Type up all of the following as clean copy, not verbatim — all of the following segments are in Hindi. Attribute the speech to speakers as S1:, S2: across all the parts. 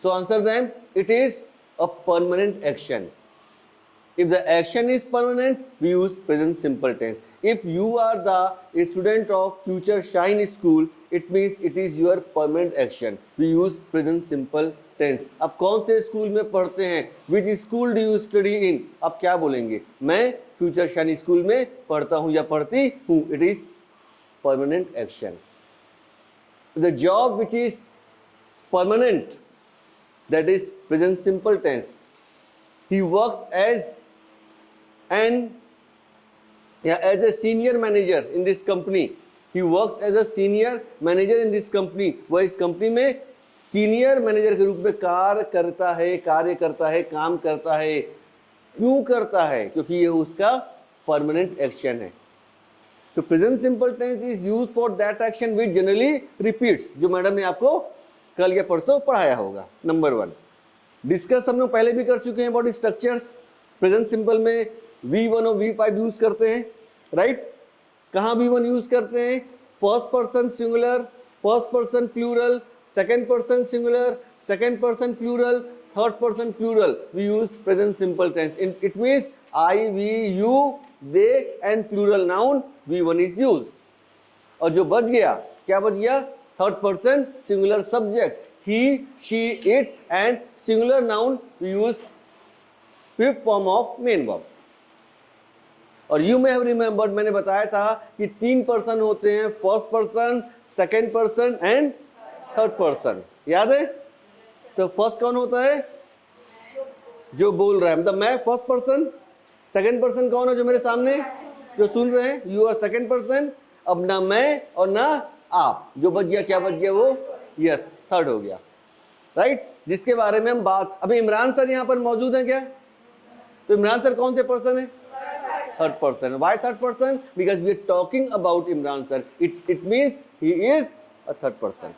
S1: So answer them. It is a permanent action. If the action is permanent, we use present simple tense. If you are the student of Future Shine School, it means it is your permanent action. We use present simple tense. अब कौन से स्कूल में पढ़ते हैं? Which school do you study in? अब क्या बोलेंगे? मैं फ्यूचर शाइन स्कूल में पढ़ता हूँ या पढ़ती हूँ. It is permanent action. The job which is permanent, that is present simple tense. He works as a senior manager in this company. He works as a senior manager in this company. वह इस कंपनी में सीनियर मैनेजर के रूप में कार्य करता है, काम करता है. क्यों करता है? क्योंकि ये उसका परमानेंट एक्शन है. तो present simple tense is used for that action which generally repeats, जो मैडम ने आपको कल या परसों पढ़ाया होगा. नंबर 1 डिस्कस हम लोग पहले भी कर चुके हैं अबाउट स्ट्रक्चर्स. प्रेजेंट सिंपल में V1 और V5 यूज करते हैं, राइट? कहाँ V1 यूज करते हैं? First person singular, first person plural, second person singular, second person plural, third person plural. We use present simple tense. It means I, we, you, they and plural noun V1 is use. और जो बच गया, क्या बच गया? Third person singular subject, he, she, it and singular noun we use fifth form of main verb. और यू मे हैव रिमेंबर्ड, मैंने बताया था कि 3 पर्सन होते हैं, first person, second person and third person. याद है? तो फर्स्ट कौन होता है? जो बोल रहा है, मतलब मैं फर्स्ट पर्सन. सेकेंड पर्सन कौन है? जो मेरे सामने जो सुन रहे हैं, यू आर सेकेंड पर्सन. अब ना मैं और ना आप, जो बच गया, क्या बच गया? वो यस, थर्ड हो गया, राइट? जिसके बारे में हम बात, अभी इमरान सर यहाँ पर मौजूद हैं क्या? तो इमरान सर कौन से पर्सन है? Third person. Why third person? Because we are talking about Imran sir. It means he is a third person.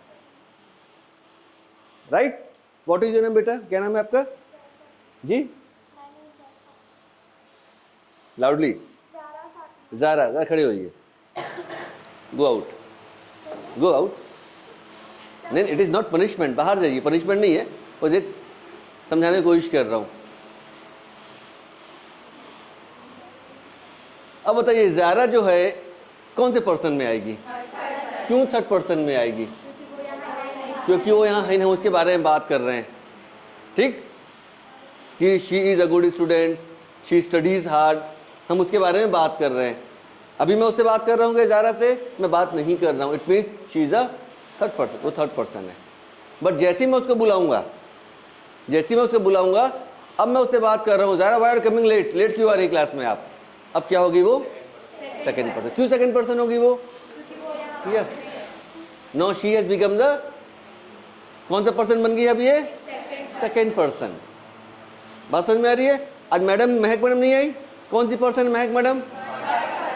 S1: Right? What is your name बेटा? क्या नाम है आपका? जी? Loudly. ज़ारा. ज़रा खड़े होइए. Go out. Go out. नहीं, it is not punishment. बाहर जाइए. Punishment नहीं है. मुझे समझाने की कोशिश कर रहा हूँ. अब बताइए, ज़ारा जो है कौन से पर्सन में आएगी? क्यों थर्ड पर्सन में आएगी? क्योंकि वो यहाँ है ना, उसके बारे में बात कर रहे हैं, ठीक? कि she is a good student, she studies hard, हम उसके बारे में बात कर रहे हैं. अभी मैं उससे बात कर रहा हूँ कि ज़ारा से मैं बात नहीं कर रहा हूँ. It means she is a third person, वो थर्ड पर्सन है. बट जैसे ही मैं उसको बुलाऊँगा, अब मैं उससे बात कर रहा हूँ, Zara why are coming late, late क्यों आ रही क्लास में आप? अब क्या होगी वो? Second person. क्यों सेकेंड पर्सन होगी वो? Yes, no, she has become the, कौन सा पर्सन बन गई अब ये? Second person. बात समझ में आ रही है? आज मैडम, महक मैडम नहीं आई. कौन सी पर्सन? महक मैडम,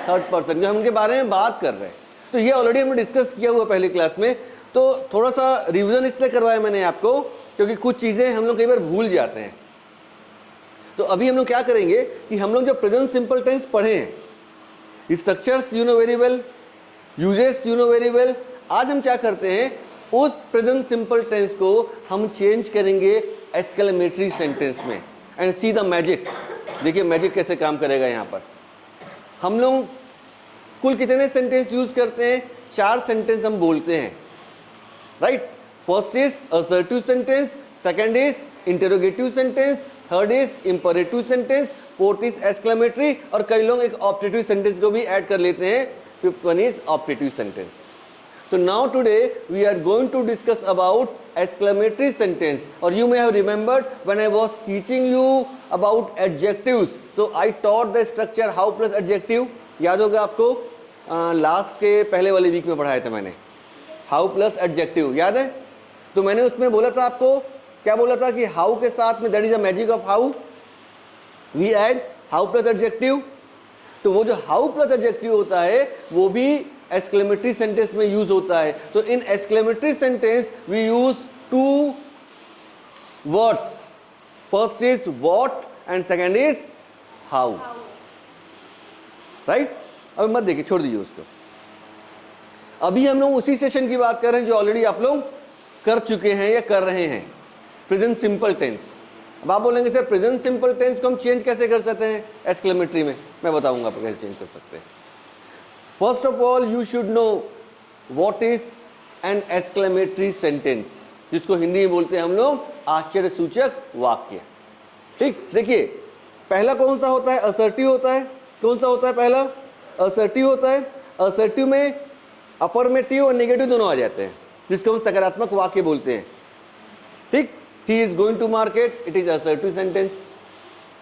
S1: थर्ड पर्सन, जो हम उनके बारे में बात कर रहे हैं. तो ये ऑलरेडी हमने डिस्कस किया हुआ पहले क्लास में. तो थोड़ा सा रिविजन इसलिए करवाया मैंने आपको, क्योंकि कुछ चीज़ें हम लोग कई बार भूल जाते हैं. तो अभी हम लोग क्या करेंगे कि हम लोग जो प्रेजेंट सिंपल टेंस पढ़े हैं, structures you know very well, uses you know very well. आज हम क्या करते हैं, उस प्रेजेंट सिंपल टेंस को हम चेंज करेंगे एक्सक्लेमेटरी सेंटेंस में. And see the magic. देखिए मैजिक कैसे काम करेगा. यहाँ पर हम लोग कुल कितने सेंटेंस यूज करते हैं? 4 सेंटेंस हम बोलते हैं, right? First is assertive sentence, second is interrogative sentence, third is imperative sentence, fourth is exclamatory, और कई लोग एक ऑप्टेटिव सेंटेंस को भी ऐड कर लेते हैं. Fifth one is optative sentence. So now today we are going to discuss about exclamatory sentence. Or you may have remembered when I was teaching you about adjectives. So I taught the structure how plus adjective. याद होगा आपको, लास्ट के पहले वाले वीक में पढ़ाए थे मैंने. हाउ प्लस एडजेक्टिव याद है? तो मैंने उसमें बोला था आपको, क्या बोला था कि हाउ के साथ में that is a magic of how, we add how plus adjective. तो वो जो हाउ प्लस एडजेक्टिव होता है वो भी एक्सक्लेमेटरी सेंटेंस में यूज होता है. तो इन exclamatory sentence we use 2 words. First is what and second is how, right? अब मत देखिए, छोड़ दीजिए उसको. अभी हम लोग उसी सेशन की बात कर रहे हैं जो ऑलरेडी आप लोग कर चुके हैं या कर रहे हैं. Present simple tense. अब आप बोलेंगे सर प्रेजेंट सिंपल टेंस को हम चेंज कैसे कर सकते हैं एक्सक्लेमेटरी में, मैं बताऊंगा आपको कैसे चेंज कर सकते हैं। First of all you should know what is an exclamatory sentence, जिसको हिंदी में बोलते हैं हम लोग आश्चर्य सूचक वाक्य। ठीक, देखिए पहला कौन सा होता है, असर्टिव होता है। कौन सा होता है पहला, असर्टिव होता है। असर्टिव में अफर्मेटिव और नेगेटिव दोनों आ जाते हैं, जिसको हम सकारात्मक वाक्य बोलते हैं। ठीक, he is going to market, it is assertive sentence.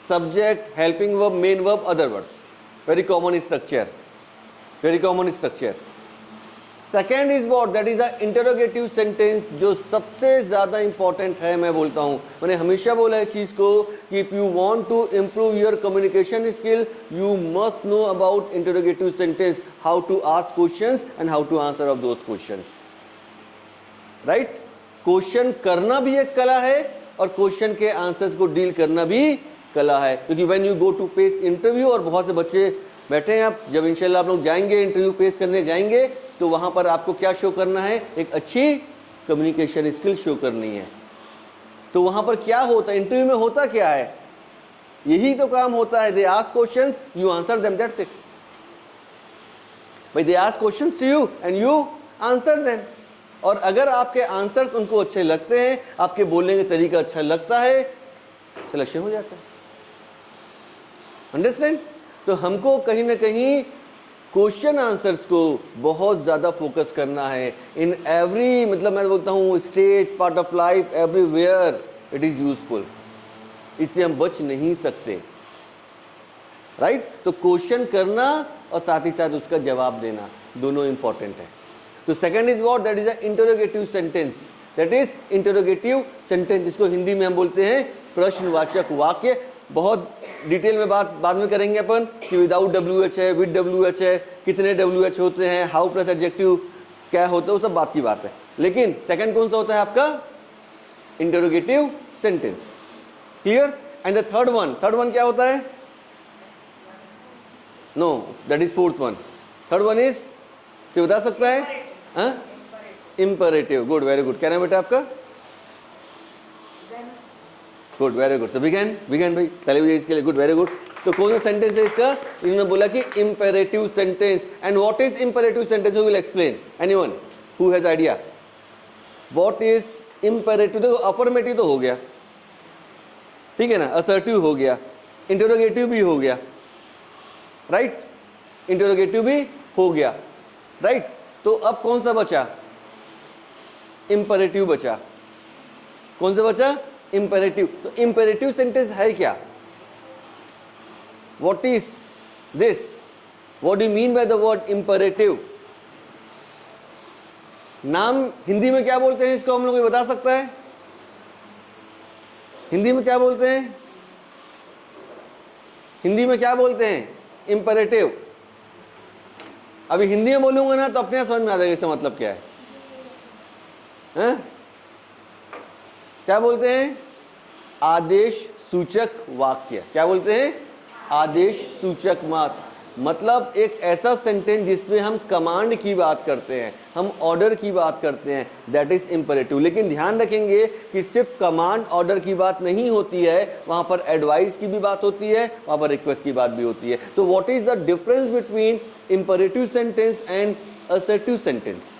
S1: Subject, helping verb, main verb, other words, very common structure, very common structure. Second is what, that is a interrogative sentence, जो सबसे ज़्यादा important है। मैं बोलता हूँ, मैंने हमेशा बोला है चीज़ को कि if you want to improve your communication skill, you must know about interrogative sentence, how to ask questions and how to answer of those questions, right? Question करना भी एक कला है और क्वेश्चन के आंसर्स को डील करना भी कला है, क्योंकि when you go to face interview, और बहुत से बच्चे बैठे हैं, आप जब इंशाल्लाह आप लोग जाएंगे इंटरव्यू फेस करने जाएंगे, तो वहां पर आपको क्या शो करना है, एक अच्छी कम्युनिकेशन स्किल शो करनी है। तो वहां पर क्या होता है इंटरव्यू में, होता क्या है, यही तो काम होता है। They ask questions, you answer them, that's it भाई। They ask questions to you and you answer them. और अगर आपके आंसर्स उनको अच्छे लगते हैं, आपके बोलने का तरीका अच्छा लगता है, सिलेक्शन हो जाता है। अंडरस्टैंड? तो हमको कहीं ना कहीं क्वेश्चन आंसर्स को बहुत ज़्यादा फोकस करना है इन एवरी, मतलब मैं बोलता हूँ stage, part of life, everywhere it is useful. इससे हम बच नहीं सकते, राइट? तो क्वेश्चन करना और साथ ही साथ उसका जवाब देना दोनों इंपॉर्टेंट है। तो second is what, that is a interrogative sentence, that is interrogative sentence, जिसको हिंदी में हम बोलते हैं प्रश्नवाचक वाक्य। बहुत डिटेल में बात बाद में करेंगे अपन कि विदाउट WH है, विद WH है, कितने WH होते हैं, हाउ प्लस एडजेक्टिव क्या होता है, वो सब बात की बात है। लेकिन सेकंड कौन सा होता है आपका, interrogative sentence. Clear? And the third one क्या होता है, know that is fourth one. Third one is, क्या बता सकता है, इंपरेटिव। Good, very good. क्या नाम बेटा आपका? Good, very good. तो बिगेन भाई ताली बजाइए इसके लिए। Good, very good. तो कौन सा सेंटेंस है इसका, इन्होंने बोला कि imperative sentence. And what is imperative sentence, who will explain, anyone who has idea what is imperative? देखो अफर्मेटिव तो हो गया, ठीक है ना, असर्टिव हो गया, इंटरोगेटिव भी हो गया, राइट? इंटरोगेटिव भी हो गया, राइट? तो अब कौन सा बचा, इंपेरेटिव बचा। कौन सा बचा, इंपेरेटिव। तो इंपेरेटिव सेंटेंस है क्या, what is this, what do you mean by the word imperative? नाम हिंदी में क्या बोलते हैं इसको, हम लोग को बता सकता है हिंदी में क्या बोलते हैं? हिंदी में क्या बोलते हैं इंपेरेटिव? अभी हिंदी में बोलूंगा ना तो अपने आप समझ में आ जाएगा इसका मतलब क्या है, हैं? क्या बोलते हैं, आदेश सूचक वाक्य। क्या बोलते हैं, आदेश सूचक वाक्य। मतलब एक ऐसा सेंटेंस जिसमें हम कमांड की बात करते हैं, हम ऑर्डर की बात करते हैं, दैट इज इंपेरेटिव। लेकिन ध्यान रखेंगे कि सिर्फ कमांड ऑर्डर की बात नहीं होती है, वहां पर एडवाइस की भी बात होती है, वहां पर रिक्वेस्ट की बात भी होती है। तो what is the difference between imperative sentence and assertive sentence?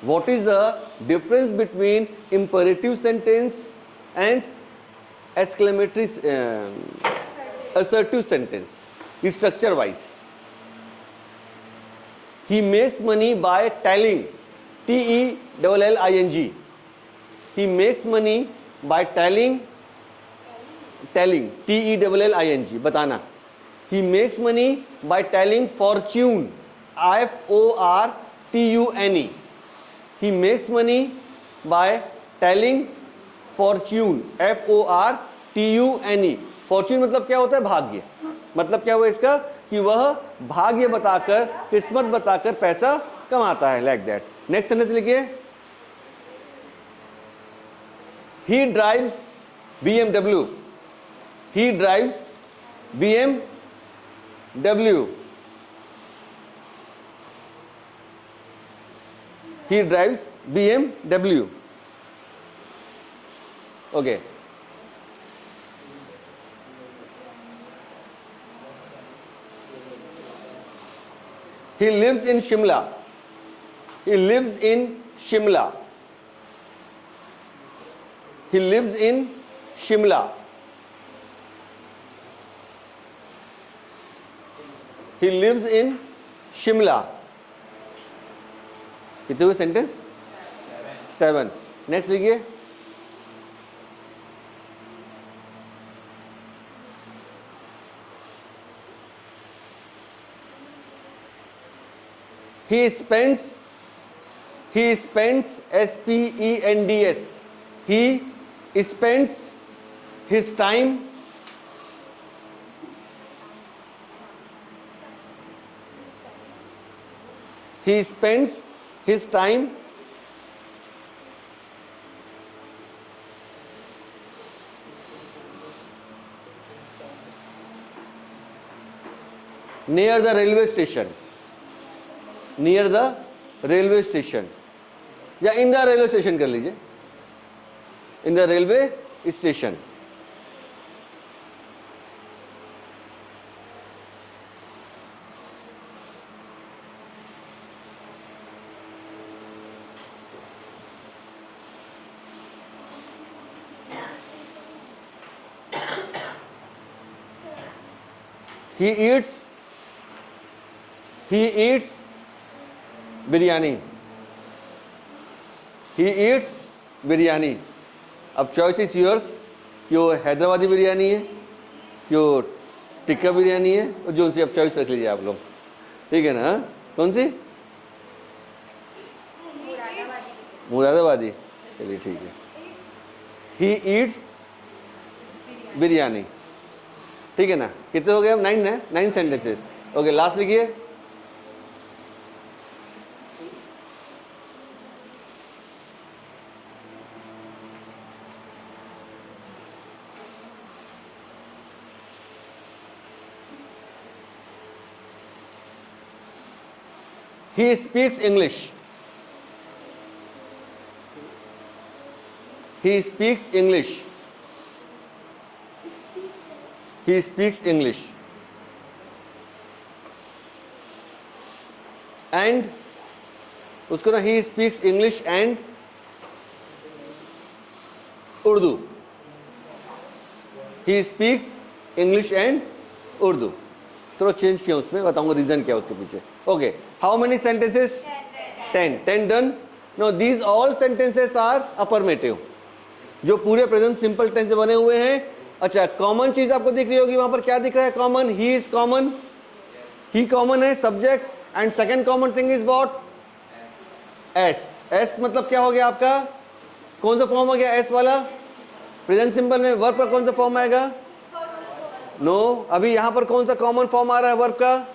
S1: What is the difference between imperative sentence and exclamatory assertive sentence structure wise? He makes money by telling, TELLING. He makes money by telling, TELLING, बताना। He makes money by telling fortune, FORTUNE. He makes money by telling fortune, FORTUNE. Fortune मतलब क्या होता है, भाग्य। मतलब क्या हुआ इसका, कि वह भाग्य बताकर, किस्मत बताकर पैसा कमाता है, लाइक दैट। नेक्स्ट सेंटेंस लिखिए, he drives BMW. He drives BMW. He drives BMW. Okay he lives in Shimla. He lives in Shimla. He lives in Shimla. He lives in Shimla. कितने हुए सेंटेंस? 7. नेक्स्ट लिखिए. He spends, S-P-E-N-D-S. He spends his time near the railway station. Near the railway station या in the railway station कर लीजिए. In the railway station. He eats biryani. He eats biryani. अब चॉइस इज योर्स कि वो हैदराबादी बिरयानी है, कि वो टिक्का बिरयानी है, और जो उनसे अब चॉइस रख लीजिए आप लोग. ठीक है ना? कौन सी? मुरादाबादी. चलिए ठीक है. He eats biryani. ठीक है ना? कितने हो गए? 9 है. 9 सेंटेंसेस. ओके लास्ट लिखिए. He speaks English. He speaks English. He speaks English. And उसको ना he speaks English and Urdu. He speaks English and Urdu. थोड़ा चेंज किया उसमें, बताऊंगा रीजन क्या उसके पीछे. Okay how many sentences? 10 done. No these all sentences are affirmative, जो पूरे प्रेजेंट सिंपल टेंस से बने हुए हैं. अच्छा कॉमन चीज आपको दिख रही होगी वहां पर. क्या दिख रहा है? Common. He is common. He common है subject. And second common thing is what? S. S मतलब क्या हो गया आपका? कौन सा फॉर्म हो गया एस वाला? प्रेजेंट सिंपल में वर्ब का कौन सा फॉर्म आएगा? नो अभी यहां पर कौन सा कॉमन फॉर्म आ रहा है वर्ब का?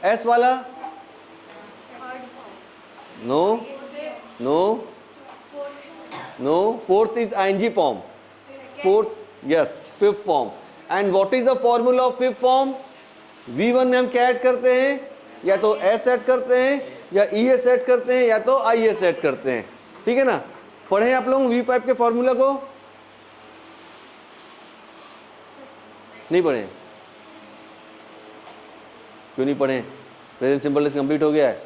S1: एस वाला. No no no fourth is ING form. Fourth yes fifth form. And what is the formula of fifth form? V1 में हम क्या ऐड करते हैं? या तो S ऐड करते हैं, या ES ऐड करते हैं, या तो IS ऐड करते हैं. ठीक है ना? पढ़े आप लोग V5 के फॉर्मूला को? नहीं पढ़े? क्यों नहीं पढ़े? प्रेजेंट सिंपल टेंस कंप्लीट हो गया है,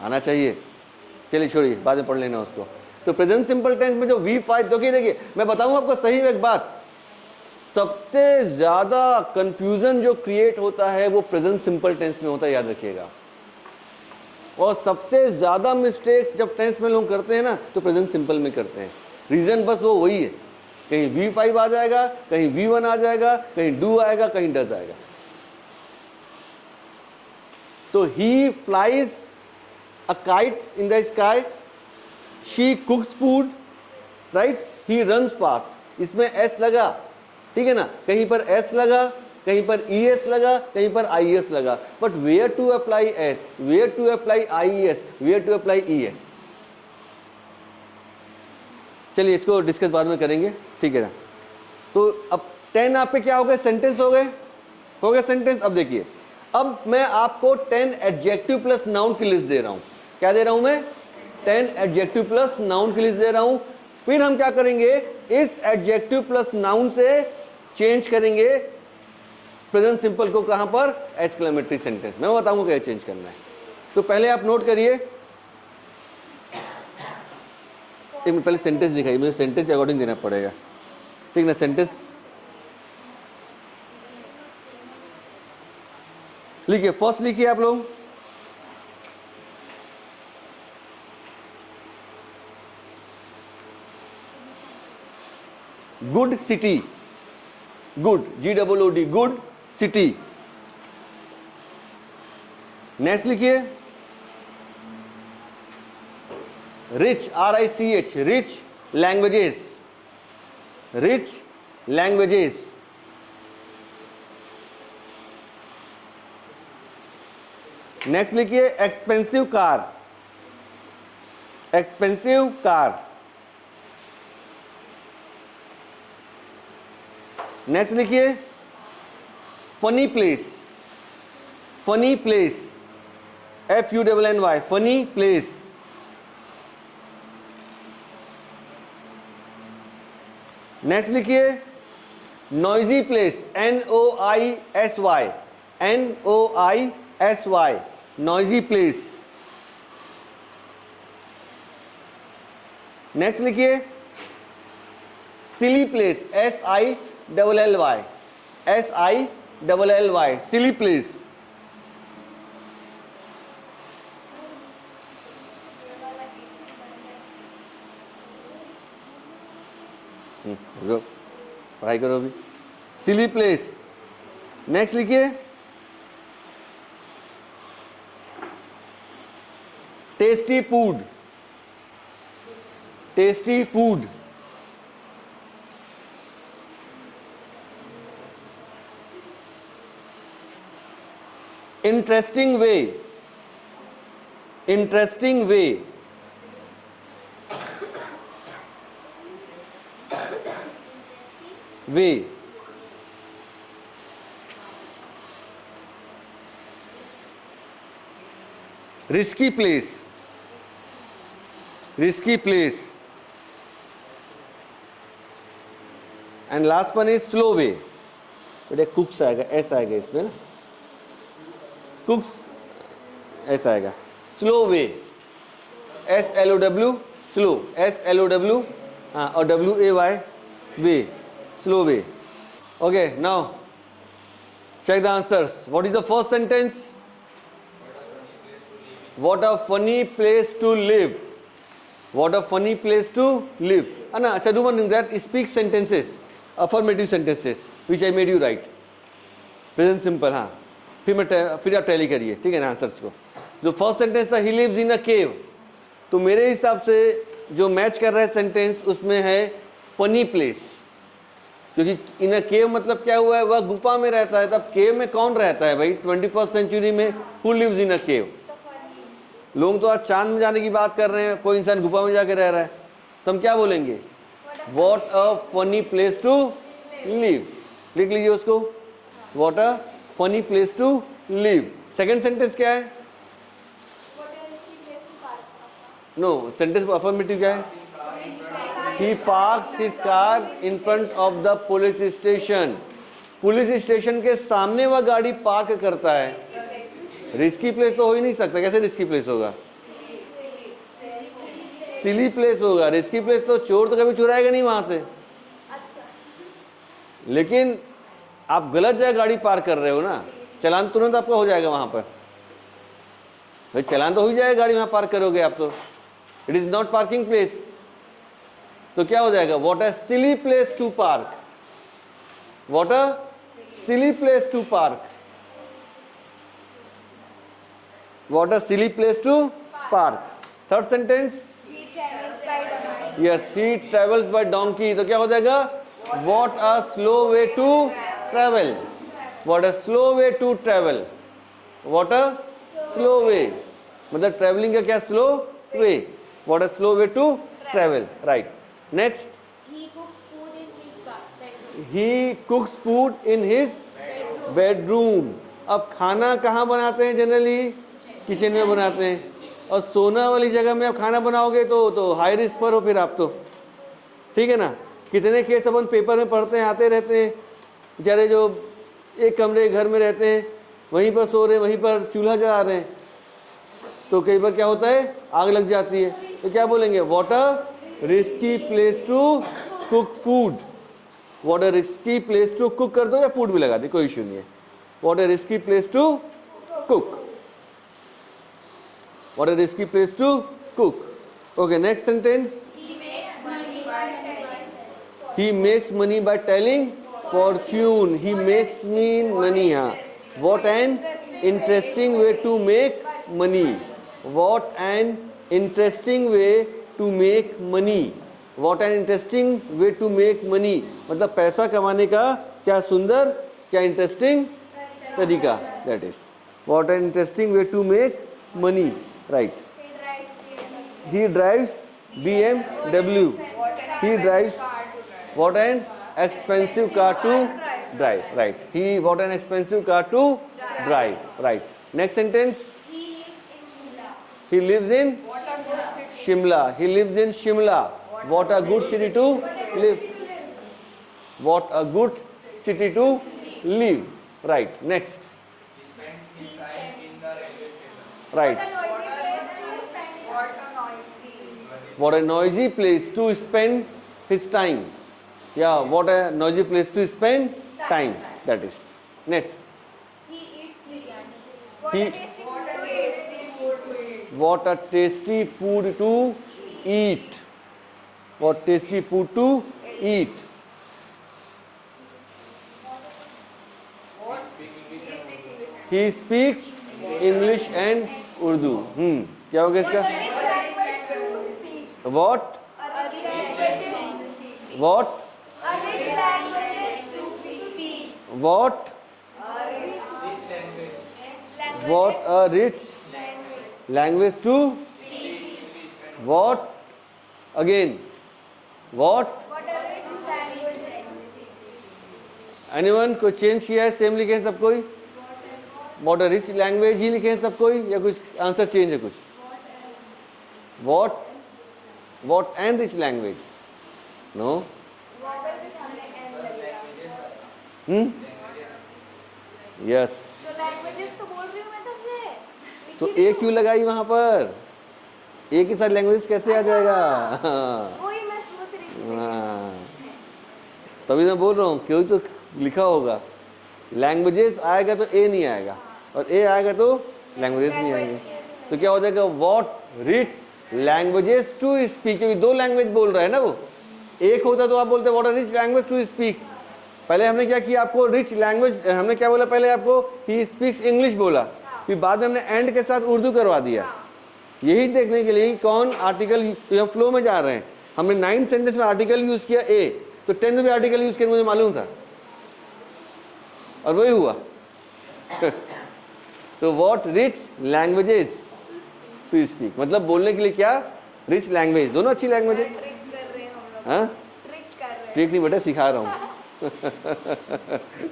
S1: आना चाहिए. चलिए छोड़िए, बाद में पढ़ लेना उसको. तो प्रेजेंट सिंपल टेंस में जो V5 देखिए मैं बताऊंगा आपको सही एक बात. सबसे ज्यादा कंफ्यूजन जो क्रिएट होता है वो प्रेजेंट सिंपल टेंस में होता है, याद रखिएगा. और सबसे ज्यादा मिस्टेक्स जब टेंस में लोग करते हैं ना तो प्रेजेंट सिंपल में करते हैं. रीजन बस वो वही है, कहीं V5 आ जाएगा, कहीं V1 आ जाएगा, कहीं डू आएगा, कहीं डज आएगा. तो he flies a kite in the sky, she cooks food, right. He runs fast. इसमें एस लगा, ठीक है ना? कहीं पर एस लगा, कहीं पर ES लगा, कहीं पर IS लगा. But where to apply S, where to apply IES, where to apply ES? चलिए इसको डिस्कस बाद में करेंगे. ठीक है ना? तो अब 10 आपके क्या हो गए? सेंटेंस हो गए. हो गए सेंटेंस. अब देखिए, अब मैं आपको 10 एडजेक्टिव प्लस नाउन की लिस्ट दे रहा हूं. क्या दे रहा हूं मैं? 10 एडजेक्टिव प्लस नाउन की लिस्ट दे रहा हूं. फिर हम क्या करेंगे, इस एडजेक्टिव प्लस नाउन से चेंज करेंगे प्रेजेंट सिंपल को, कहां पर, एक्सक्लेमेटरी सेंटेंस। मैं बताऊंगा क्या चेंज करना है। तो पहले आप नोट करिए, एक मिनट पहले सेंटेंस दिखाइए, मुझे सेंटेंस के अकॉर्डिंग देना पड़ेगा, ठीक ना। सेंटेंस लिखिए, फर्स्ट लिखिए आप लोग, good city, good, GOOD, good city. Next लिखिए, rich, RICH, rich languages, rich languages. Next लिखिए, expensive car, expensive car. Next लिखिए, funny place, funny place, FUNNY, funny place. Next लिखिए, noisy place, NOISY, NOISY, noisy place. Next लिखिए, silly place, SILLY, SILLY, silly place. पढ़ाई करो अभी, सिली प्लेस। नेक्स्ट लिखिए, tasty food, tasty food. Interesting way, interesting way. Way. Risky place, risky place. And last one is slow वे। बेटे कुक्स आएगा, ऐसा आएगा इसमें ना, कुक्स ऐसा आएगा, स्लो वे, SLOW, स्लो, SLOW, हाँ, और WAY, way, slow way. Okay, now check the answers. What is the first sentence? What a funny place to live. What a funny place to live. Anna, acha, do one thing, that speak sentences, affirmative sentences, which I made you write. Present simple, हाँ. फिर आप टैली करिए, ठीक है ना, आंसर्स को। जो फर्स्ट सेंटेंस था, he lives in a cave, तो मेरे हिसाब से जो मैच कर रहा है सेंटेंस, उसमें है फनी प्लेस, क्योंकि इन अ केव मतलब क्या हुआ है, वह गुफा में रहता है। तब केव में कौन रहता है भाई 21st सेंचुरी में? हु लिव्स इन अ केव? लोग तो आज चांद में जाने की बात कर रहे हैं, कोई इंसान गुफा में जाके रह रहा है, तो हम क्या बोलेंगे? What a funny place to live. लिख लीजिए उसको, what a funny place to live. Second sentence क्या है? नो, सेंटेंस अफर्मेटिव क्या है? He parks his car in front of the police station. Police station के सामने वह गाड़ी पार्क करता है। रिस्की प्लेस तो हो ही नहीं सकता, कैसे रिस्की प्लेस होगा? सिली प्लेस होगा। रिस्की प्लेस तो चोर तो कभी चुराएगा नहीं वहां से। लेकिन आप गलत जगह गाड़ी पार्क कर रहे हो ना, चालान तुरंत आपका हो जाएगा वहां पर। भाई चालान तो हो ही जाएगा, गाड़ी वहां पार्क करोगे आप तो। It is not parking place, तो क्या हो जाएगा? What a silly place to park. What a silly place to park. What a silly place to park. Third sentence, yes, he travels by donkey, तो क्या हो जाएगा? What a slow way to travel. What a slow way to travel. What a slow way, मतलब ट्रेवलिंग का क्या? Slow way. What a slow way to travel, right. Next,
S2: he cooks food in his bedroom.
S1: He कुक्स food in his bedroom. अब खाना कहाँ बनाते हैं? जनरली किचन में बनाते हैं। और सोना वाली जगह में आप खाना बनाओगे तो हाई रिस्क पर हो फिर आप तो, ठीक है ना। कितने केस अपन पेपर में पढ़ते हैं, आते रहते हैं, बेचारे जो एक कमरे घर में रहते हैं, वहीं पर सो रहे हैं, वहीं पर चूल्हा जला रहे हैं, तो कई बार क्या होता है, आग लग जाती है। तो क्या बोलेंगे, what a risky place to cook food. What a risky place to cook कर दो या फूड भी लगा दे, कोई इश्यू नहीं है। What a risky place to cook, what a risky place to cook. Okay, next sentence, he makes money by telling fortune. He makes mean money. हाँ, what an interesting way to make money. What an interesting way to make money. What an interesting way to make money. मतलब पैसा कमाने का क्या सुंदर, क्या इंटरेस्टिंग तरीका, that is. What an interesting way to make money. Right. He drives BMW. He drives. What an expensive car to drive. Right. What an expensive car to drive. Right. Next sentence. He lives in Shimla. He lives in Shimla. What a good city to live. What a good city to live. Right. Next. Right. What a noisy place to spend his time. Yeah, what a noisy place to spend time. That is. Next.
S2: He eats biryani.
S1: What a tasty food to eat. What tasty food to eat. He speaks English and Urdu. क्या होगा इसका? What? What? What? What a rich language to what? Again. What? Anyone कोई चेंज किया है? सेम लिखे हैं सब कोई? What a rich language ही लिखे हैं सब कोई, या कुछ आंसर चेंज है कुछ? What? What and rich language? No? Yes. तो एक क्यों लगाई वहां पर? एक ही साथ लैंग्वेज कैसे आ जाएगा? तभी मैं बोल रहा हूँ, क्यों तो लिखा होगा लैंग्वेजेस, आएगा तो ए नहीं आएगा, और ए आएगा तो लैंग्वेजेस नहीं आएंगे। तो क्या हो जाएगा, what rich languages to speak, क्योंकि दो लैंग्वेज बोल रहा है ना वो। एक होता तो आप बोलते what a rich language to speak. पहले हमने क्या किया, आपको रिच लैंग्वेज, हमने क्या बोला पहले आपको, ही स्पीक्स इंग्लिश बोला, फिर बाद में हमने एंड के साथ उर्दू करवा दिया। यही देखने के लिए कौन आर्टिकल, हम फ्लो में जा रहे हैं। हमने 9 सेंटेंस में आर्टिकल यूज किया ए, तो 10 में भी आर्टिकल यूज किया, मुझे मालूम था, और वही हुआ। तो what rich languages to speak, मतलब बोलने के लिए क्या, रिच लैंग्वेज, दोनों अच्छी लैंग्वेज है। हाँ, ट्रिक नहीं बेटा, सिखा रहा हूँ।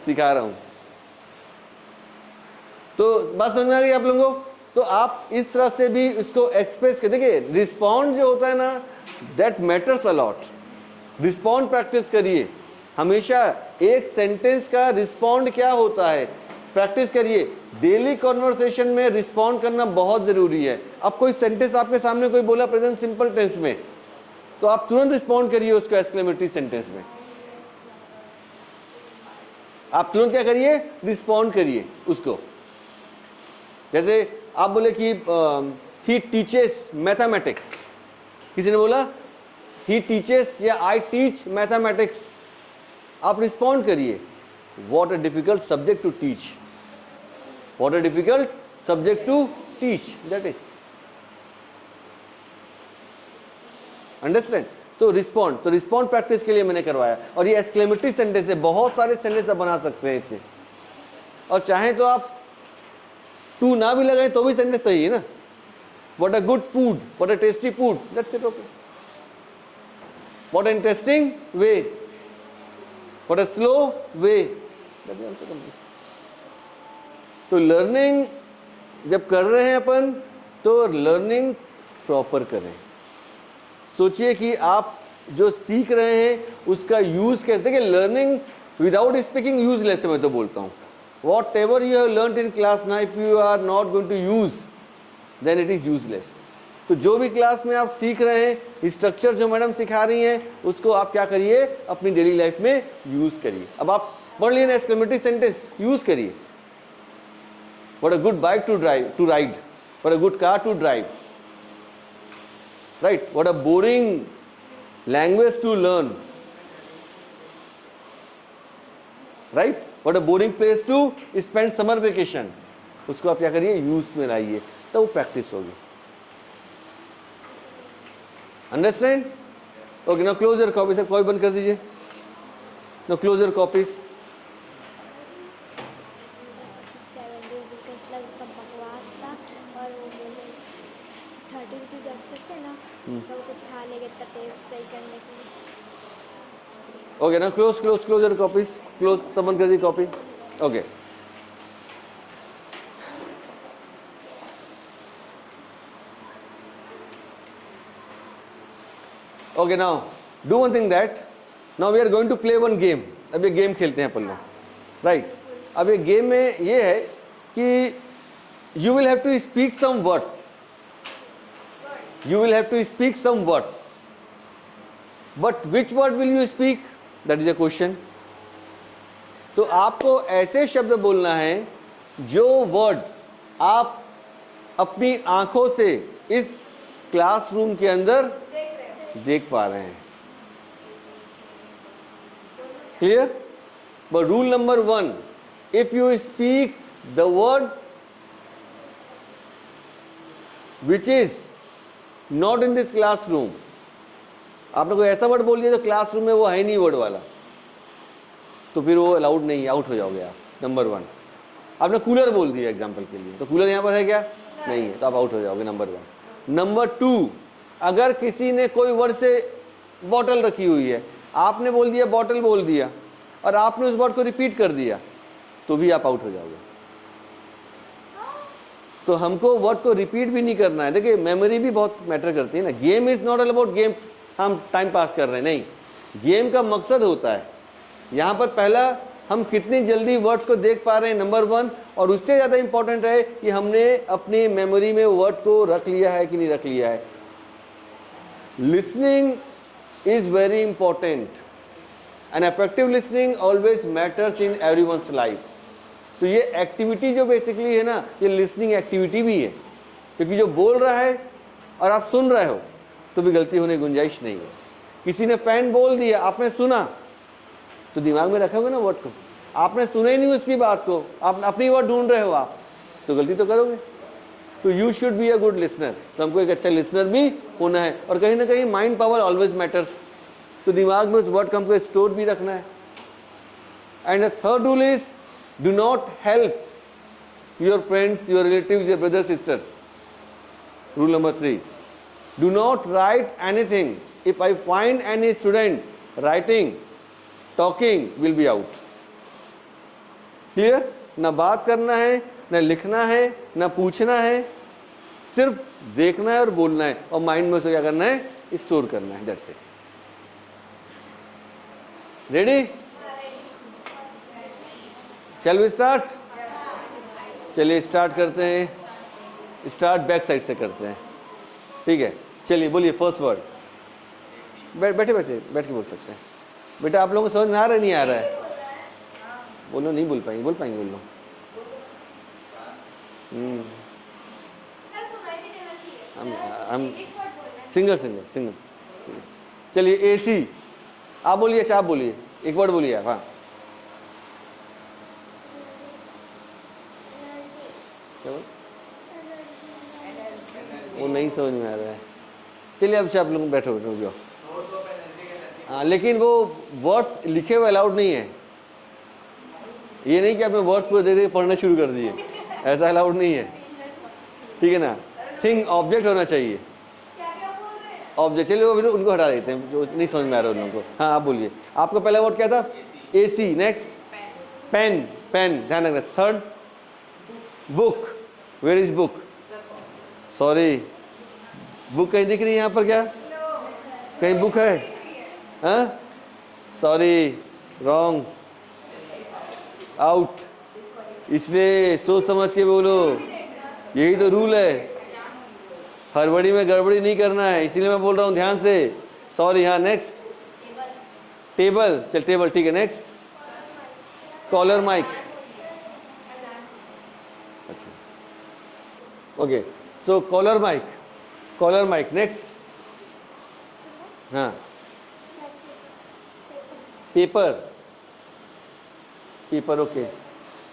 S1: सिखा रहा हूँ। तो बात समझ में आ गई आप लोगों को? तो आप इस तरह से भी इसको एक्सप्रेस कर, देखिए रिस्पॉन्ड जो होता है ना, that matters a lot. Respond practice करिए हमेशा, एक सेंटेंस का रिस्पॉन्ड क्या होता है प्रैक्टिस करिए। डेली कॉन्वर्सेशन में रिस्पॉन्ड करना बहुत जरूरी है। अब कोई सेंटेंस आपके सामने कोई बोला प्रेजेंट सिंपल टेंस में, तो आप तुरंत रिस्पॉन्ड करिए उसको एक्सक्लेमेटरी सेंटेंस में। आप तुरंत क्या करिए, रिस्पॉन्ड करिए उसको। जैसे आप बोले कि ही टीचेस मैथमेटिक्स, किसी ने बोला ही टीचेस या आई टीच मैथमेटिक्स, आप रिस्पॉन्ड करिए what a difficult subject to teach, what a difficult subject to teach, that is understand. तो रिस्पॉन्ड प्रैक्टिस के लिए मैंने करवाया, और ये एक्सक्लेमेटरी सेंटेंस है, बहुत सारे सेंटेंस आप बना सकते हैं इससे, और चाहे तो आप टू ना भी लगाए तो भी सेंटेंस सही है ना। What a good food, what a tasty food, that's it, okay. What a interesting way, what a slow way, that is also complete. तो लर्निंग जब कर रहे हैं अपन, तो लर्निंग प्रॉपर करें। सोचिए कि आप जो सीख रहे हैं उसका यूज कहते हैं कि लर्निंग विदाउट स्पीकिंग यूजलेस है, मैं तो बोलता हूँ. Whatever you have learn in class now, if you are not going to use then it is useless. तो जो भी क्लास में आप सीख रहे हैं, स्ट्रक्चर जो मैडम सिखा रही हैं, उसको आप क्या करिए, अपनी डेली लाइफ में यूज करिए. अब आप पढ़ लिए ना एक्सक्लेमेटरी सेंटेंस, यूज करिए. What a good bike to drive, to ride. What a good car to drive. Right. What a boring language to learn. Right. What a boring place to spend summer vacation. उसको आप क्या करिए, यूज में लाइए, तो वो प्रैक्टिस होगी. Understand? Okay, now close your copy. सब कॉपी बंद कर दीजिए. Now close your copies.
S2: 70 rupees का इसका बकवास था और वो बोले 30 रुपीज़ एक्स्ट्रा थे ना, उसका वो कुछ खा लेगा इतना टेस्ट सही करने के लिए.
S1: Okay, now close your copies. Close, सब बंद कर दीजिए copy. Okay. Okay, now do one thing that now we are going to play one game. अब ये गेम खेलते हैं अपन लोग, राइट. अब ये गेम में ये है कि you will have to speak some words. You will have to speak some words. But which word will you speak? That is a question. तो आपको ऐसे शब्द बोलना है जो वर्ड आप अपनी आंखों से इस क्लासरूम के अंदर देख पा रहे हैं. Clear? But rule number 1, if you speak the word which is not in this classroom, आपने कोई ऐसा वर्ड बोल दिया जो क्लासरूम में वो है नहीं वर्ड वाला, तो फिर वो अलाउड नहीं, आउट हो जाओगे आप. नंबर 1. आपने कूलर बोल दिया एग्जाम्पल के लिए, तो कूलर यहां पर है क्या? नहीं है, तो आप आउट हो जाओगे. नंबर 1. नंबर 2, अगर किसी ने कोई वर्ड से बॉटल रखी हुई है, आपने बोल दिया बॉटल बोल दिया और आपने उस वर्ड को रिपीट कर दिया, तो भी आप आउट हो जाओगे. तो हमको वर्ड को रिपीट भी नहीं करना है. देखिए मेमोरी भी बहुत मैटर करती है ना. Game is not all about game, हम टाइम पास कर रहे हैं, नहीं. गेम का मकसद होता है यहाँ पर पहला हम कितनी जल्दी वर्ड्स को देख पा रहे हैं, नंबर 1, और उससे ज़्यादा इंपॉर्टेंट है कि हमने अपनी मेमोरी में वर्ड को रख लिया है कि नहीं रख लिया है. Listening is very important and effective listening always matters in everyone's life. तो ये एक्टिविटी जो बेसिकली है ना, ये लिसनिंग एक्टिविटी भी है, क्योंकि जो बोल रहा है और आप सुन रहे हो तो भी गलती होने की गुंजाइश नहीं है. किसी ने पेन बोल दिया, आपने सुना, तो दिमाग में रखोगे ना वर्ड को. आपने सुना ही नहीं उसकी बात को, आप अपनी वर्ड ढूंढ रहे हो, आप तो गलती तो करोगे. तो you should be a good listener. तो हमको एक अच्छा लिसनर भी होना है. और कहीं ना कहीं माइंड पावर ऑलवेज मैटर्स, तो दिमाग में उस वर्ड को हमको स्टोर भी रखना है. And the third rule is do not help your friends, your relatives, your brother sisters. Rule number 3, do not right anything. If I find any student writing, talking, will be out. Clear? ना बात करना है, ना लिखना है, ना पूछना है, सिर्फ देखना है और बोलना है, और माइंड में उसे क्या करना है, स्टोर करना है. That's it. Ready? Shall we start? चलिए स्टार्ट करते हैं. स्टार्ट बैक साइड से करते हैं, ठीक है? चलिए बोलिए फर्स्ट वर्ड. बैठे बैठे बैठ के बोल सकते हैं. बेटा आप लोगों को समझ में आ रहा है, नहीं आ रहा है? बोलो. नहीं बोल पाएंगे, बोल पाएंगे, बोल लो. हम सिंगल. चलिए एसी. आप बोलिए. अच्छा आप बोलिए, एक वर्ड बोलिए आप. हाँ क्या बोल? वो नहीं समझ में आ रहा है. चलिए अब आप लोग बैठो जाओ. हाँ, लेकिन वो वर्ड्स लिखे हुए अलाउड नहीं है. ये नहीं कि आपने वर्ड्स पूरे दे पढ़ना शुरू कर दिए, ऐसा अलाउड नहीं है, ठीक है ना? थिंग ऑब्जेक्ट होना चाहिए. ऑब्जेक्ट. चलिए वो उनको हटा देते हैं जो नहीं समझ में आ रहा है उनको. हाँ आप बोलिए. आपका पहला वर्ड क्या था? एसी. Next pen. पेन, ध्यान रखना. Third book. Where is book? Sorry, book कहीं दिख रही है यहाँ पर क्या? कहीं बुक है? हाँ, सॉरी, रॉन्ग, आउट। इसलिए सोच समझ के बोलो, यही तो रूल है, हड़बड़ी में गड़बड़ी नहीं करना है, इसीलिए मैं बोल रहा हूँ ध्यान से। सॉरी। हाँ, नेक्स्ट टेबल, चल टेबल ठीक है। Next collar mic. अच्छा, okay, so collar mic. Next, हाँ, paper,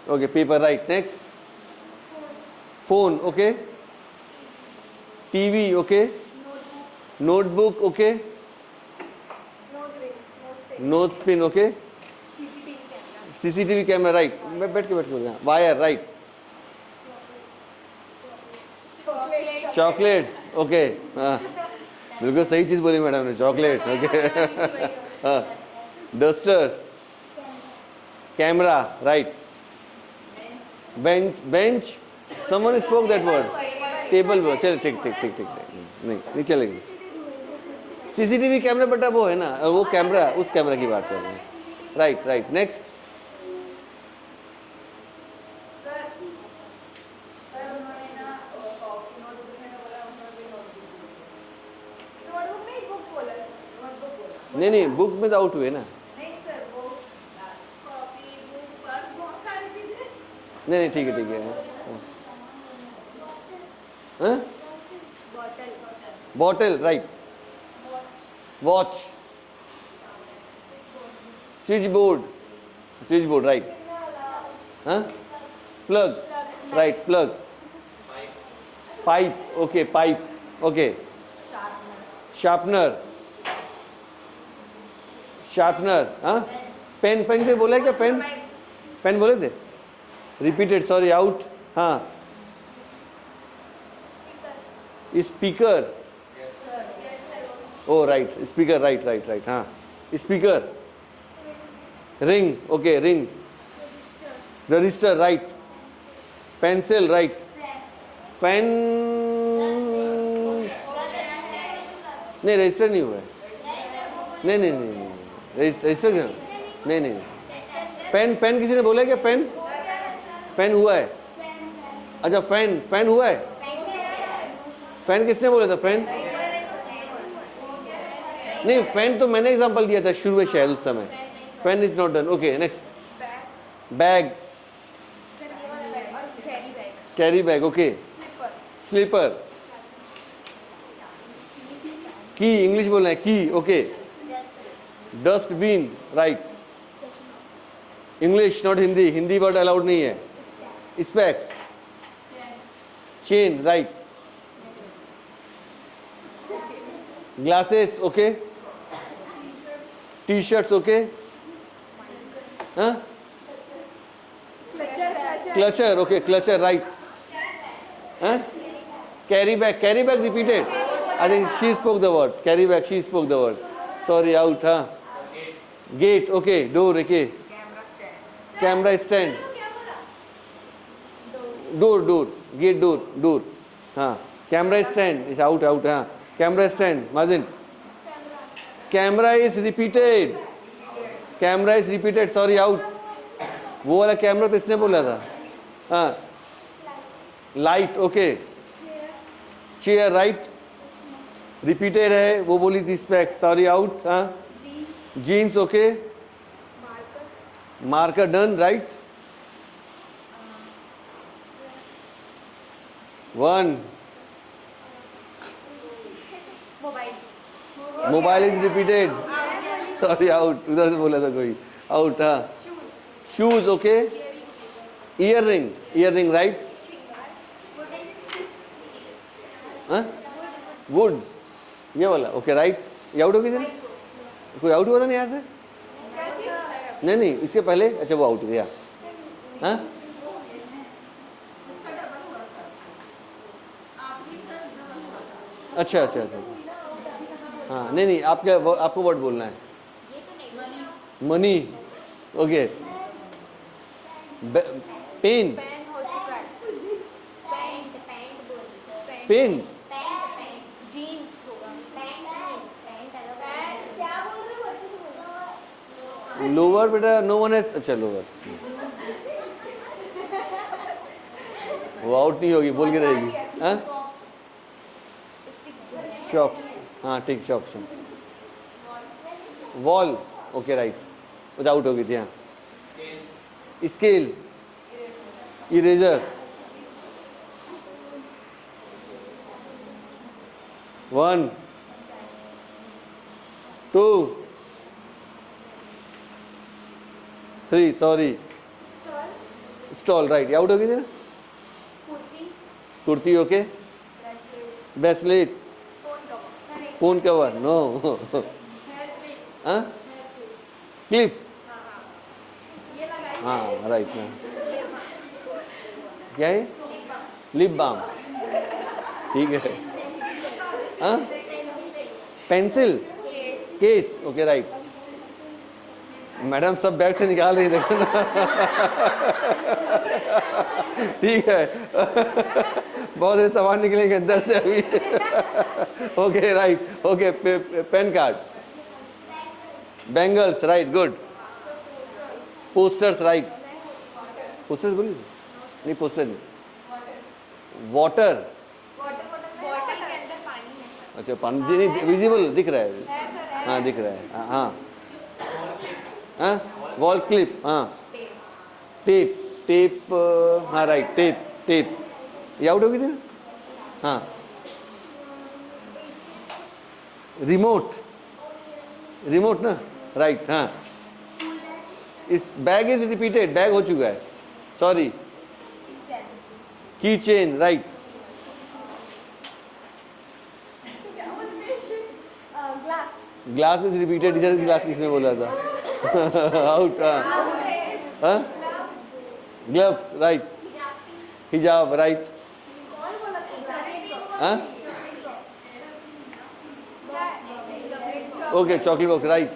S1: okay, paper, right. Next, phone, okay, TV, okay, notebook, okay, nose pin, okay, CCTV camera, right. मैं बैठ के वायर, राइट। चॉकलेट्स, ओके, हाँ, बिल्कुल सही चीज बोली मैडम ने, चॉकलेट, ओके। हाँ, duster, camera, right. Bench, someone spoke that word. Table, चलो ठीक, नहीं चलेगी। सीसीटीवी कैमरा बेटा वो है ना, वो कैमरा, उस कैमरा की बात कर रहे हैं, राइट। नेक्स्ट, नहीं, बुक में तो आउट हुए ना। नहीं, ठीक है। हाँ, bottle, right. Watch, switch board, right. हाँ, plug, right, plug. Pipe, okay, okay. Sharpener, हाँ। पेन पे बोला है क्या? पेन बोले थे, रिपीटेड, सॉरी, आउट। हाँ, speaker, oh right, speaker, right. हाँ, speaker. Ring, okay, ring. Register, right. Pencil, right. Pen, नहीं, रजिस्टर नहीं हुआ है, नहीं, रजिस्टर नहीं। पेन किसी ने बोला क्या? पेन हुआ है। अच्छा, पेन हुआ है। पेन किसने बोला था? पेन नहीं, पेन तो मैंने एग्जांपल दिया था शुरू में शायद उस समय। Pen is not done, okay. Next, bag, carry bag, okay. Slipper, की, इंग्लिश बोलना है, की, okay. Dustbin, right. English not Hindi word allowed नहीं है। Specs, chain, right. Glasses, okay. T shirts, okay. हाँ, क्लचर, ओके, क्लचर, राइट। हाँ, carry bag repeated, I think she spoke the word, carry bag, she spoke the word, sorry, out. हाँ, gate, okay, door, okay. Camera stand, door, gate, door, हाँ। कैमरा स्टैंड इज आउट, हाँ। कैमरा स्टैंड, माजिन। Camera is repeated, sorry, out. वो वाला कैमरा तो इसने बोला था। हाँ, light, okay. Chair, right. Repeated है, वो बोली थी स्पेक्स, सॉरी, आउट। हाँ, jeans, okay. Marker, done, right. 1, mobile is repeated, sorry, out. उधर से बोला था कोई, आउट। हाँ, शूज, ओके। Earring, right. हाँ, वुड, ये वाला, ओके, राइट। ये आउट हो गई थी ना? कोई आउट हुआ था नहीं यहाँ से? नहीं, इसके पहले, अच्छा, वो आउट गया। हाँ, अच्छा। हाँ, नहीं, आपको वर्ड बोलना है। Money, okay. पेन, लोअर बेटा, नो वन हैज, अच्छा लोअर, वो आउट नहीं होगी, बोल के रहेगी। हाँ शॉक्स, हाँ ठीक, शॉक्स। वॉल, ओके राइट, वो आउट हो गई थी। हाँ scale, eraser, 1 2 3, sorry, stole right, out हो गई थी ना। Kurti, okay. Bracelet, phone cover, no. हाँ क्लिप, हाँ राइट ना, क्या है, लिप बाम, ठीक है। हाँ pencil, case, okay right. Madam सब बैग से निकाल रही, देखो ना। ठीक है। बहुत सारे सामान निकलेंगे अंदर से अभी। Okay right, okay. PAN card, bangles, right, good. Posters, right, posters बोलिए, नहीं पोस्टर नहीं, वाटर, अच्छा पानी नहीं, विजिबल दिख रहा है, हाँ दिख रहा है, हाँ हाँ। वॉल क्लिप, हाँ टेप, टेप, हाँ राइट, टेप, टेप, ये आउट हो गई थी ना। हाँ रिमोट, रिमोट ना, राइट। हाँ इस बैग इज रिपीटेड, बैग हो चुका है, sorry. Key chain, right. Glass is repeated, इधर ग्लास किसने बोला था। आउट। हाँ ग्लव्स, राइट। हिजाब, राइट। हाँ okay, chocolate box, right.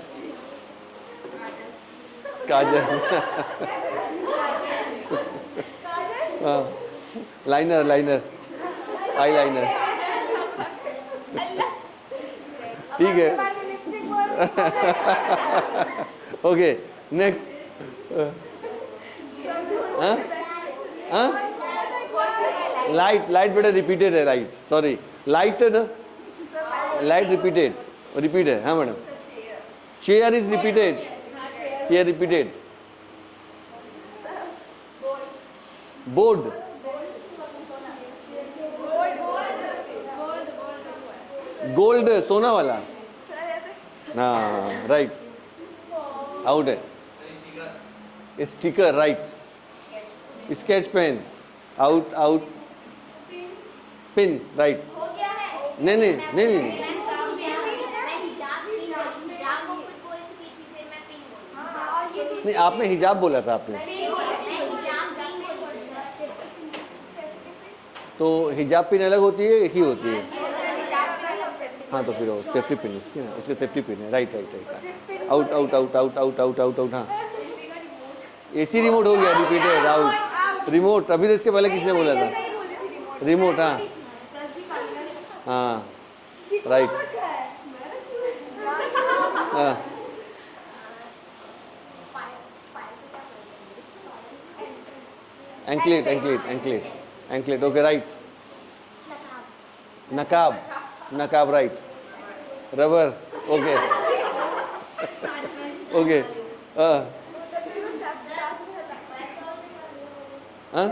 S1: Kajal, हाँ लाइनर, लाइनर, आई लाइनर, ठीक है। Okay next. लाइट, लाइट बेटा रिपीटेड है, राइट, सॉरी, लाइट है ना, लाइट रिपीटेड, रिपीट है। हाँ madam, chair is repeated, chair repeated. Board, gold, सोना वाला, हाँ राइट, आउट है। Sticker, right. Sketch pen, out, out. Pin, right. नहीं नहीं नहीं नहीं, नहीं आपने हिजाब बोला था आपने, तो हिजाब पिन अलग होती है, एक ही होती है। हाँ तो फिर वो सेफ्टी पिन, उसकी ना, उसके सेफ्टी पिन है, right right right. Out out out out out out out out. हाँ एसी रिमोट हो गया, रिपीटेड, आउट। रिमोट, अभी तो इसके पहले किसने बोला था, रिमोट, हाँ हाँ राइट। हाँ anklet, anklet, anklet, anklet, okay right. नकाब, नकाब, राइट। Rubber, okay okay. हाँ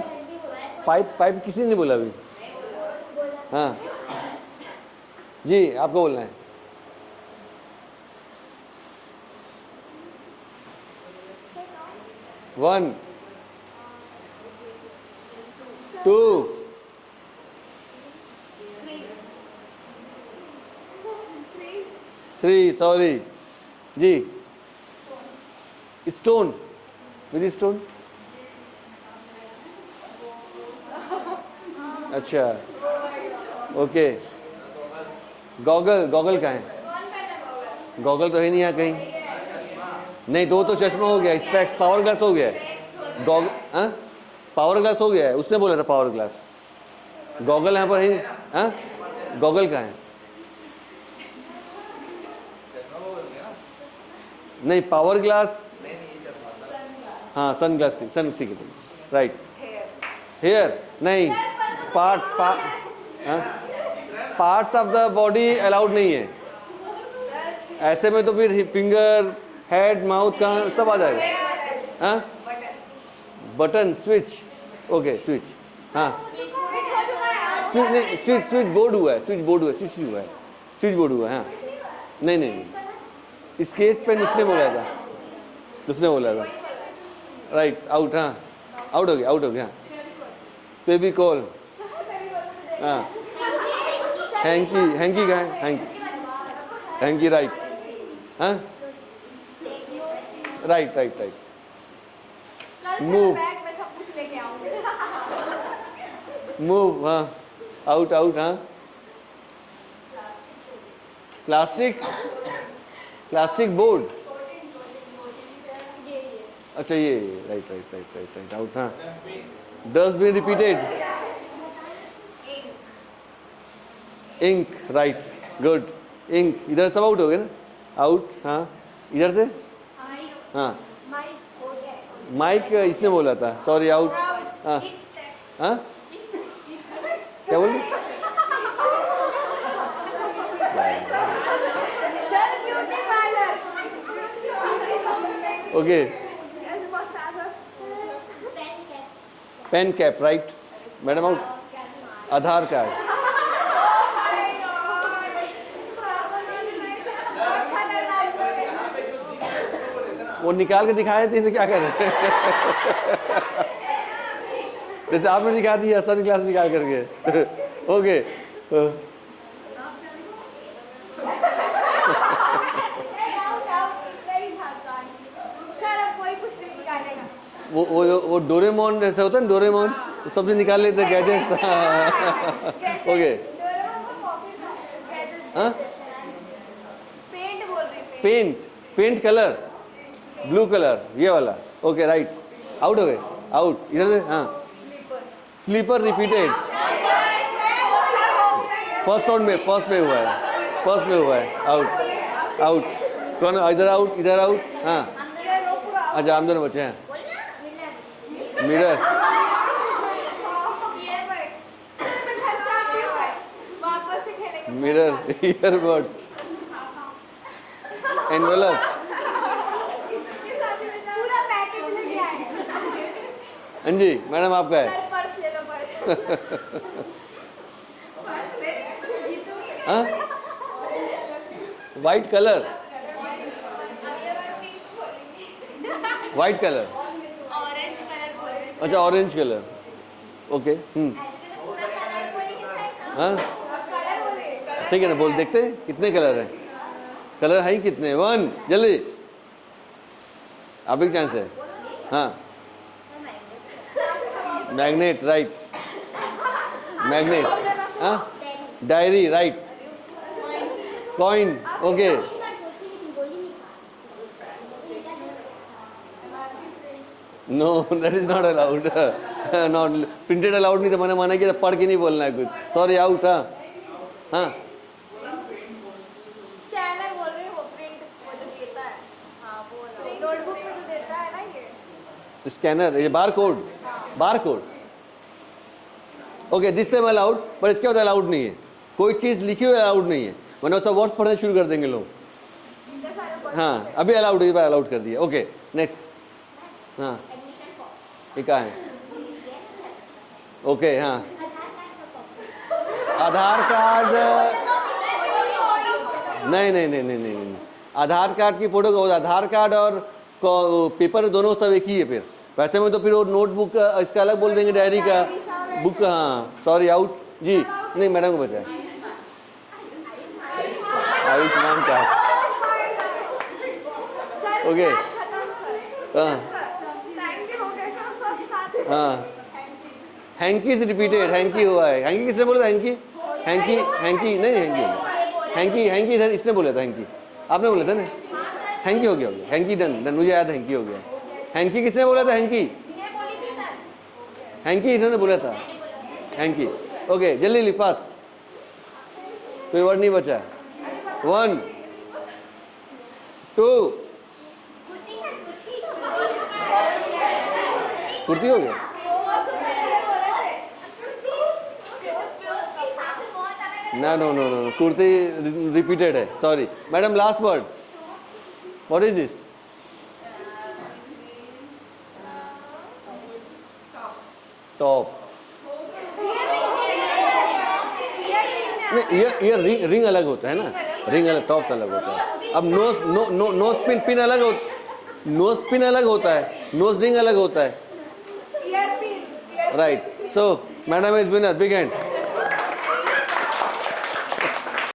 S1: पाइप, पाइप किसी ने बोला अभी। हाँ जी, आपको बोलना है। वन, टू, थ्री, सॉरी जी। स्टोन, विद स्टोन, अच्छा ओके। गॉगल, गॉगल कहाँ है, गॉगल तो है नहीं यहाँ कहीं, नहीं दो तो चश्मा हो गया, स्पेक्स, पावर ग्लास हो गया, गॉगल, हाँ पावर ग्लास हो गया है, उसने बोला था पावर ग्लास। गॉगल यहाँ पर है, हाँ गॉगल कहाँ है, नहीं पावर ग्लास हाँ सन ग्लास, सन, ठीक है, राइट। हेयर नहीं, parts of the body allowed नहीं है ऐसे में, तो फिर फिंगर, हेड, माउथ कहाँ सब आ जाएगा। हाँ, बटन, स्विच, ओके स्विच, हाँ स्विच नहीं, स्विच बोर्ड हुआ है, स्विच बोर्ड हुआ है, स्विच बोर्ड हुआ है, हाँ नहीं नहीं नहीं, स्केच पेन उसने बोला था, राइट, आउट, हाँ आउट हो गया, हाँ फेविकॉल, हाँ हैंकी का है, हैंकी राइट, हाँ राइट, मूव, हाँ आउट, हाँ प्लास्टिक बोर्ड, अच्छा ये राइट, आउट, हाँ dustbin, repeated, ink, right, good, ink, इधर सब आउट हो गए ना, आउट, हाँ इधर से, हाँ माइक इसने बोला था, सॉरी, आउट, हाँ हाँ क्या बोल रहे, okay, pen cap, right, madam out, Aadhaar card, वो निकाल के दिखाए थे, इसे क्या कर रहे हैं जैसे आपने दिखा दिया सन ग्लास निकाल करके, ओके, वो डोरेमोन जैसे होता है ना, डोरेमोन सबसे निकाल लेते गैजेट्स, ओके, हाँ पेंट कलर, ब्लू कलर, ये वाला, ओके राइट, आउट हो गए, आउट, इधर से, हाँ स्लीपर, रिपीटेड, फर्स्ट में हुआ है, आउट, कौन इधर आउट, हाँ अच्छा हम दोनों बचे हैं, मिरर, ईयरबड्स, एनवेलप, हाँ जी मैडम आपका है, हाँ वाइट कलर, अच्छा ऑरेंज कलर, ओके, हाँ ठीक है ना, बोल देखते हैं कितने कलर हैं, कलर है ही कितने, 1 जल्दी, आप एक चांस है, हाँ मैग्नेट, राइट, मैग्नेट, हाँ diary, right, coin, okay, know that is not allowed, not printed allowed नहीं, तो मैंने माना कि पढ़ के नहीं बोलना है कुछ, सॉरी, आउट, हाँ
S2: स्कैनर बोल रहे हैं, वो प्रिंट वो जो देता है, हाँ वो नोटबुक में जो देता है ना, ये
S1: स्कैनर, ये bar code, okay, this time allowed, पर इसके बाद अलाउड नहीं है, कोई चीज़ लिखी हुई अलाउड नहीं है, वरना उसका वर्ड्स पढ़ने शुरू कर देंगे लोग, हाँ अभी अलाउड, ये बार अलाउड कर दिया, ओके नेक्स्ट, हाँ ये क्या है, ओके, हाँ आधार कार्ड, नहीं, आधार कार्ड की फोटो का, आधार कार्ड और पेपर दोनों सब एक ही है, फिर वैसे में तो फिर वो नोटबुक इसका अलग बोल देंगे, डायरी का, बुक, हाँ सॉरी, आउट जी, नहीं मैडम को बचा है, आयुष्मान कार्ड, ओके, हाँ हैंकी इज रिपीटेड, हैंकी हुआ है, हैंकी किसने बोला था, हैंकी नहीं, हैंकी सर इसने बोला था, हैंकी आपने बोला था ना, हैंकी हो गया, हैंकी डन, मुझे याद, हैंकी हो गया, हैंकी किसने बोला था, हैंकी इन्होंने बोला था, हैंकी, ओके जल्दी लिपास, कोई वर्ड नहीं बचा, 1 2 कुर्ती हो गया? No, no, no, no, no. Kurti repeated है. Sorry, madam. Last word. What is this? Top. नहीं, ये रिंग अलग होता है ना, रिंग अलग, टॉप अलग होता है. अब नोज पिन अलग होता, नोज पिन अलग होता है, नोज रिंग अलग होता है. Right. So madam is winner. Big hand.